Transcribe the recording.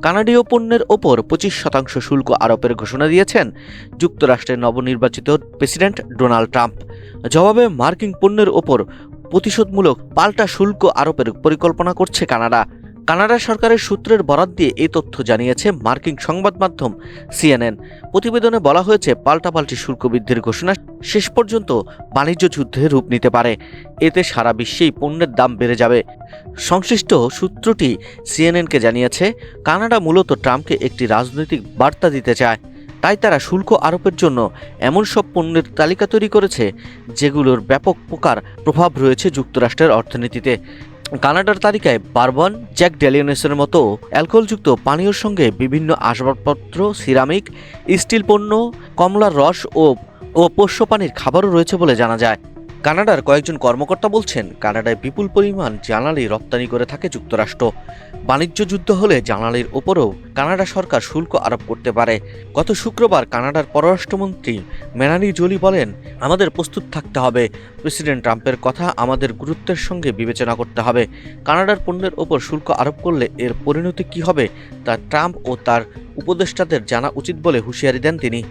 কানাডীয় পণ্যের ওপর 25% শুল্ক আরোপের ঘোষণা দিয়েছেন যুক্তরাষ্ট্রের নবনির্বাচিত প্রেসিডেন্ট ডোনাল্ড ট্রাম্প। জবাবে মার্কিন পণ্যের ওপর প্রতিশোধমূলক পাল্টা শুল্ক আরোপের পরিকল্পনা করছে কানাডা। কানাডা সরকারের সূত্রের বরাত দিয়ে এই তথ্য জানিয়েছে মার্কিন সংবাদ মাধ্যম সিএনএন। প্রতিবেদনে বলা হয়েছে, পাল্টাপাল্টি শুল্ক বৃদ্ধির ঘোষণা শেষ পর্যন্ত বাণিজ্য যুদ্ধে রূপ নিতে পারে। এতে সারা বিশ্বেই পণ্যের দাম বেড়ে যাবে। সংশ্লিষ্ট সূত্রটি সিএনএনকে জানিয়েছে, কানাডা মূলত ট্রাম্পকে একটি রাজনৈতিক বার্তা দিতে চায়। তাই তারা শুল্ক আরোপের জন্য এমন সব পণ্যের তালিকা তৈরি করেছে যেগুলোর ব্যাপক প্রকার প্রভাব রয়েছে যুক্তরাষ্ট্রের অর্থনীতিতে। কানাডার তালিকায় বারবন, জ্যাক ড্যানিয়েলসের মতো অ্যালকোহলযুক্ত পানীয়র সঙ্গে বিভিন্ন আসবাবপত্র, সিরামিক, স্টিল পণ্য, কমলার রস ও পোষ্য পানির খাবারও রয়েছে বলে জানা যায়। কানাডার কয়েকজন কর্মকর্তা বলছেন, কানাডায় বিপুল পরিমাণ জ্বালানি রপ্তানি করে থাকে যুক্তরাষ্ট্র। বাণিজ্য যুদ্ধ হলে জ্বালানির ওপরেও কানাডা সরকার শুল্ক আরোপ করতে পারে। গত শুক্রবার কানাডার পররাষ্ট্রমন্ত্রী মেলানি জোলি বলেন, আমাদের প্রস্তুত থাকতে হবে। প্রেসিডেন্ট ট্রাম্পের কথা আমাদের গুরুত্বের সঙ্গে বিবেচনা করতে হবে। কানাডার পণ্যের ওপর শুল্ক আরোপ করলে এর পরিণতি কী হবে তা ট্রাম্প ও তার উপদেষ্টাদের জানা উচিত বলে হুঁশিয়ারি দেন তিনি।